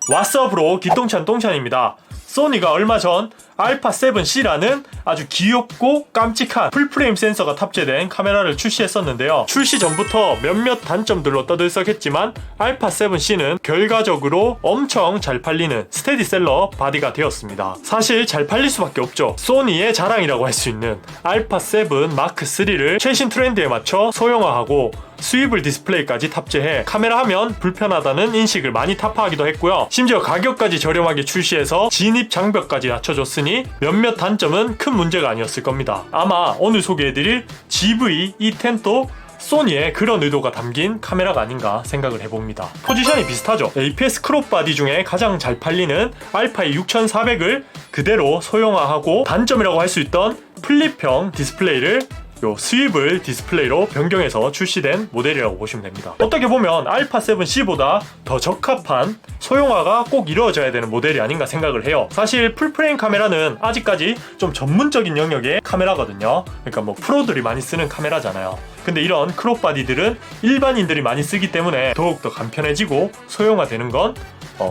왓썹으로 기똥찬 똥찬입니다. 소니가 얼마 전 알파 7C라는 아주 귀엽고 깜찍한 풀프레임 센서가 탑재된 카메라를 출시했었는데요. 출시 전부터 몇몇 단점들로 떠들썩했지만 알파 7C는 결과적으로 엄청 잘 팔리는 스테디셀러 바디가 되었습니다. 사실 잘 팔릴 수밖에 없죠. 소니의 자랑이라고 할 수 있는 알파 7 마크 3를 최신 트렌드에 맞춰 소형화하고 스위블 디스플레이까지 탑재해 카메라 하면 불편하다는 인식을 많이 타파하기도 했고요. 심지어 가격까지 저렴하게 출시해서 진입 장벽까지 낮춰줬으니 몇몇 단점은 큰 문제가 아니었을 겁니다. 아마 오늘 소개해드릴 GV-E10도 소니의 그런 의도가 담긴 카메라가 아닌가 생각을 해봅니다. 포지션이 비슷하죠. APS 크롭 바디 중에 가장 잘 팔리는 알파의 6400을 그대로 소형화하고 단점이라고 할 수 있던 플립형 디스플레이를 요 스위블 디스플레이로 변경해서 출시된 모델이라고 보시면 됩니다. 어떻게 보면 알파 7C보다 더 적합한 소형화가 꼭 이루어져야 되는 모델이 아닌가 생각을 해요. 사실 풀프레임 카메라는 아직까지 좀 전문적인 영역의 카메라거든요. 그러니까 뭐 프로들이 많이 쓰는 카메라잖아요. 근데 이런 크롭 바디들은 일반인들이 많이 쓰기 때문에 더욱더 간편해지고 소형화되는 건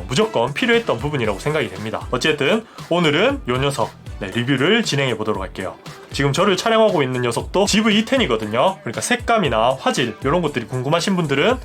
무조건 필요했던 부분이라고 생각이 됩니다. 어쨌든 오늘은 요 녀석 리뷰를 진행해 보도록 할게요. 지금 저를 촬영하고 있는 녀석도 GV-E10이거든요. 그러니까 색감이나 화질 이런 것들이 궁금하신 분들은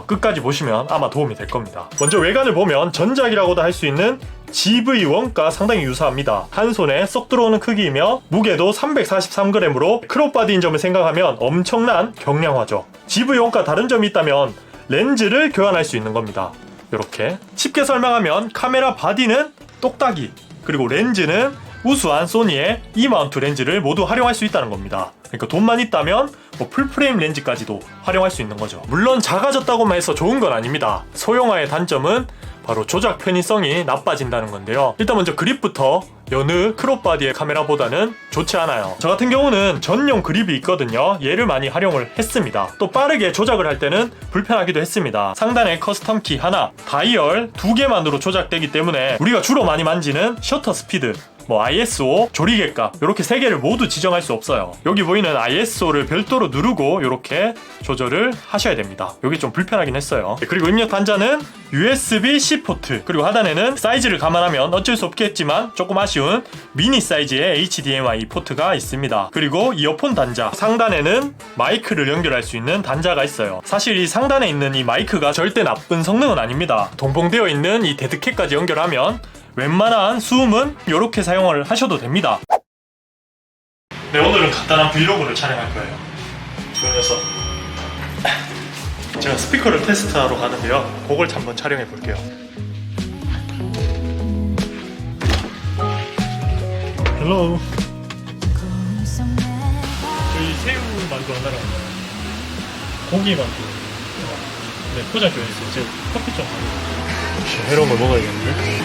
끝까지 보시면 아마 도움이 될 겁니다. 먼저 외관을 보면 전작이라고도 할 수 있는 GV1과 상당히 유사합니다. 한 손에 쏙 들어오는 크기이며 무게도 343g으로 크롭바디인 점을 생각하면 엄청난 경량화죠. GV1과 다른 점이 있다면 렌즈를 교환할 수 있는 겁니다. 이렇게 쉽게 설명하면 카메라 바디는 똑딱이, 그리고 렌즈는 우수한 소니의 E 마운트 렌즈를 모두 활용할 수 있다는 겁니다. 그러니까 돈만 있다면 풀프레임 렌즈까지도 활용할 수 있는 거죠. 물론 작아졌다고만 해서 좋은 건 아닙니다. 소형화의 단점은 바로 조작 편의성이 나빠진다는 건데요. 일단 먼저 그립부터 여느 크롭바디의 카메라보다는 좋지 않아요. 저 같은 경우는 전용 그립이 있거든요. 얘를 많이 활용을 했습니다. 또 빠르게 조작을 할 때는 불편하기도 했습니다. 상단에 커스텀 키 하나, 다이얼 2개만으로 조작되기 때문에 우리가 주로 많이 만지는 셔터 스피드, ISO, 조리개값 이렇게 3개를 모두 지정할 수 없어요. 여기 보이는 ISO를 별도로 누르고 이렇게 조절을 하셔야 됩니다. 이게 좀 불편하긴 했어요. 그리고 입력 단자는 USB-C 포트, 그리고 하단에는 사이즈를 감안하면 어쩔 수 없겠지만 조금 아쉬운 미니 사이즈의 HDMI 포트가 있습니다. 그리고 이어폰 단자, 상단에는 마이크를 연결할 수 있는 단자가 있어요. 사실 이 상단에 있는 이 마이크가 절대 나쁜 성능은 아닙니다. 동봉되어 있는 이 데드캣까지 연결하면 웬만한 수음은 이렇게 사용을 하셔도 됩니다. 네, 오늘은 간단한 브이로그를 촬영할 거예요. 그 녀석 제가 스피커를 테스트하러 가는데요. 그걸 한번 촬영해 볼게요. 헬로. 저희 새우 만두 하나랑 고기 만두. 네, 포장 되어 있어요. 제가 커피 좀 하고. 해로운 걸 먹어야겠는데?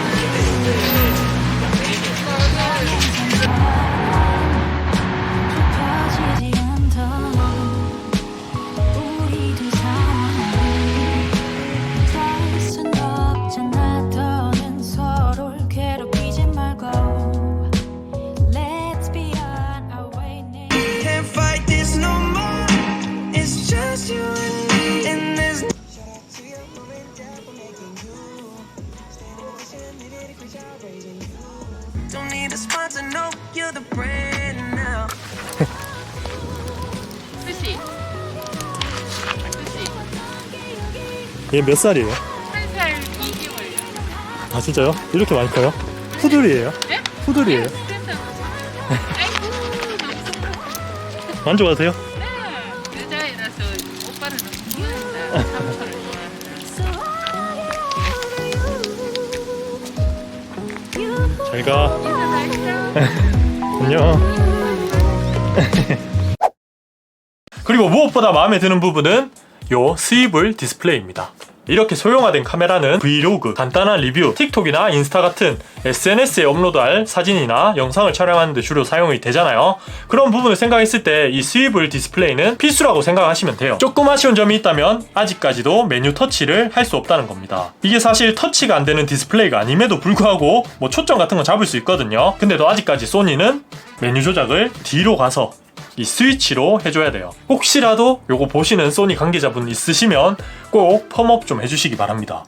얘 몇 살이에요? 1살 2개월. 아 진짜요? 이렇게 많이 커요? 푸들이에요? 네? 푸들이에요? 아이고 너무 만져봐도 돼요? 네. 여자애라서 오빠를 너무 좋아한다. 삼촌을 좋아한다. 잘가. 안녕. 그리고 무엇보다 마음에 드는 부분은 요 스위블 디스플레이입니다. 이렇게 소형화된 카메라는 브이로그, 간단한 리뷰, 틱톡이나 인스타 같은 SNS에 업로드할 사진이나 영상을 촬영하는 데 주로 사용이 되잖아요. 그런 부분을 생각했을 때 이 스위블 디스플레이는 필수라고 생각하시면 돼요. 조금 아쉬운 점이 있다면 아직까지도 메뉴 터치를 할 수 없다는 겁니다. 이게 사실 터치가 안 되는 디스플레이가 아님에도 불구하고 초점 같은 거 잡을 수 있거든요. 근데도 아직까지 소니는 메뉴 조작을 뒤로 가서 이 스위치로 해줘야 돼요. 혹시라도 요거 보시는 소니 관계자분 있으시면 꼭 펌업 좀 해주시기 바랍니다.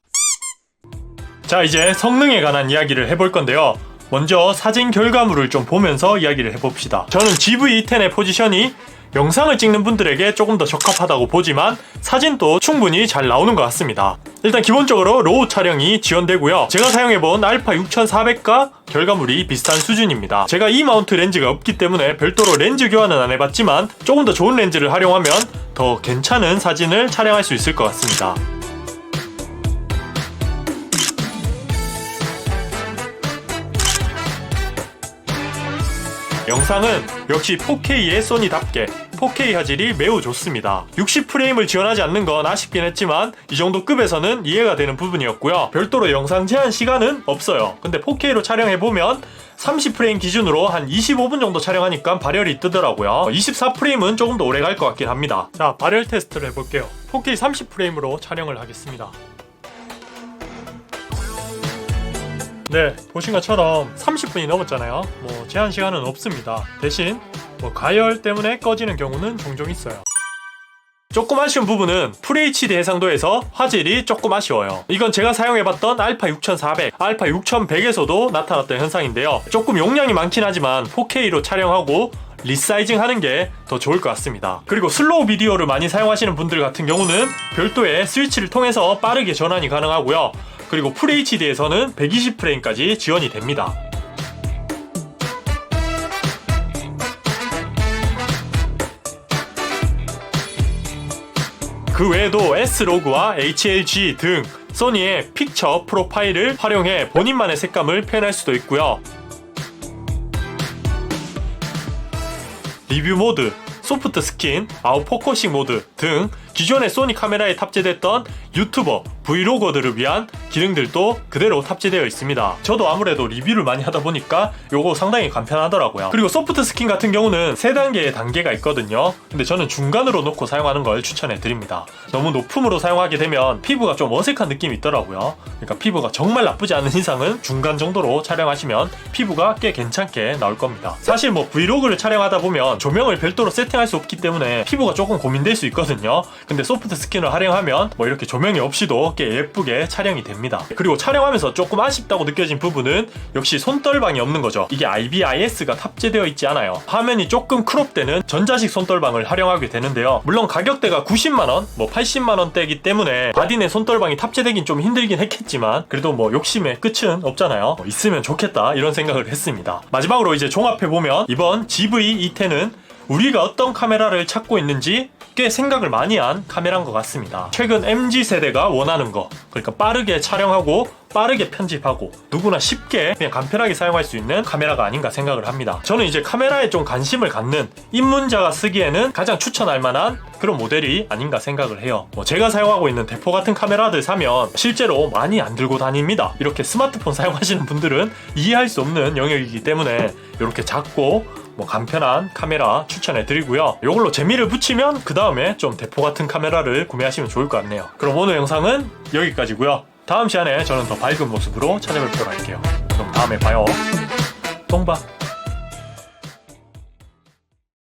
자, 이제 성능에 관한 이야기를 해볼 건데요. 먼저 사진 결과물을 좀 보면서 이야기를 해봅시다. 저는 GV-E10의 포지션이 영상을 찍는 분들에게 조금 더 적합하다고 보지만 사진도 충분히 잘 나오는 것 같습니다. 일단 기본적으로 로우 촬영이 지원되고요. 제가 사용해본 알파 6400과 결과물이 비슷한 수준입니다. 제가 E 마운트 렌즈가 없기 때문에 별도로 렌즈 교환은 안 해봤지만 조금 더 좋은 렌즈를 활용하면 더 괜찮은 사진을 촬영할 수 있을 것 같습니다. 영상은 역시 4K의 소니답게 4K 화질이 매우 좋습니다. 60프레임을 지원하지 않는 건 아쉽긴 했지만 이 정도 급에서는 이해가 되는 부분이었고요. 별도로 영상 제한 시간은 없어요. 근데 4K로 촬영해보면 30프레임 기준으로 한 25분 정도 촬영하니까 발열이 뜨더라고요. 24프레임은 조금 더 오래 갈 것 같긴 합니다. 자, 발열 테스트를 해볼게요. 4K 30프레임으로 촬영을 하겠습니다. 네, 보신 것처럼 30분이 넘었잖아요. 뭐 제한 시간은 없습니다. 대신 뭐 가열 때문에 꺼지는 경우는 종종 있어요. 조금 아쉬운 부분은 FHD 해상도에서 화질이 조금 아쉬워요. 이건 제가 사용해봤던 알파 6400, 알파 6100에서도 나타났던 현상인데요. 조금 용량이 많긴 하지만 4K로 촬영하고 리사이징 하는 게 더 좋을 것 같습니다. 그리고 슬로우 비디오를 많이 사용하시는 분들 같은 경우는 별도의 스위치를 통해서 빠르게 전환이 가능하고요. 그리고 FHD에서는 120프레임까지 지원이 됩니다. 그 외에도 S-Log와 HLG 등 소니의 픽처 프로파일을 활용해 본인만의 색감을 표현할 수도 있고요. 리뷰 모드, 소프트 스킨, 아웃포커싱 모드 등 기존의 소니 카메라에 탑재됐던 유튜버, 브이로거들을 위한 기능들도 그대로 탑재되어 있습니다. 저도 아무래도 리뷰를 많이 하다 보니까 요거 상당히 간편하더라고요. 그리고 소프트 스킨 같은 경우는 3단계의 단계가 있거든요. 근데 저는 중간으로 놓고 사용하는 걸 추천해 드립니다. 너무 높음으로 사용하게 되면 피부가 좀 어색한 느낌이 있더라고요. 그러니까 피부가 정말 나쁘지 않은 이상은 중간 정도로 촬영하시면 피부가 꽤 괜찮게 나올 겁니다. 사실 뭐 브이로그를 촬영하다 보면 조명을 별도로 세팅할 수 없기 때문에 피부가 조금 고민될 수 있거든요. 근데 소프트 스킨을 활용하면 뭐 이렇게 조명이 없이도 꽤 예쁘게 촬영이 됩니다. 그리고 촬영하면서 조금 아쉽다고 느껴진 부분은 역시 손떨방이 없는 거죠. 이게 IBIS가 탑재되어 있지 않아요. 화면이 조금 크롭되는 전자식 손떨방을 활용하게 되는데요. 물론 가격대가 90만원, 뭐 80만원대이기 때문에 바디 내 손떨방이 탑재되긴 좀 힘들긴 했겠지만 그래도 뭐 욕심의 끝은 없잖아요. 뭐 있으면 좋겠다 이런 생각을 했습니다. 마지막으로 이제 종합해보면 이번 GV-E10은 우리가 어떤 카메라를 찾고 있는지 꽤 생각을 많이 한 카메라인 것 같습니다. 최근 MZ세대가 원하는 거, 그러니까 빠르게 촬영하고 빠르게 편집하고 누구나 쉽게 그냥 간편하게 사용할 수 있는 카메라가 아닌가 생각을 합니다. 저는 이제 카메라에 좀 관심을 갖는 입문자가 쓰기에는 가장 추천할 만한 그런 모델이 아닌가 생각을 해요. 뭐 제가 사용하고 있는 대포 같은 카메라들 사면 실제로 많이 안 들고 다닙니다. 이렇게 스마트폰 사용하시는 분들은 이해할 수 없는 영역이기 때문에 이렇게 작고 뭐 간편한 카메라 추천해 드리고요. 이걸로 재미를 붙이면 그 다음에 좀 대포 같은 카메라를 구매하시면 좋을 것 같네요. 그럼 오늘 영상은 여기까지고요. 다음 시간에 저는 더 밝은 모습으로 찾아뵙도록 할게요. 그럼 다음에 봐요. 똥바.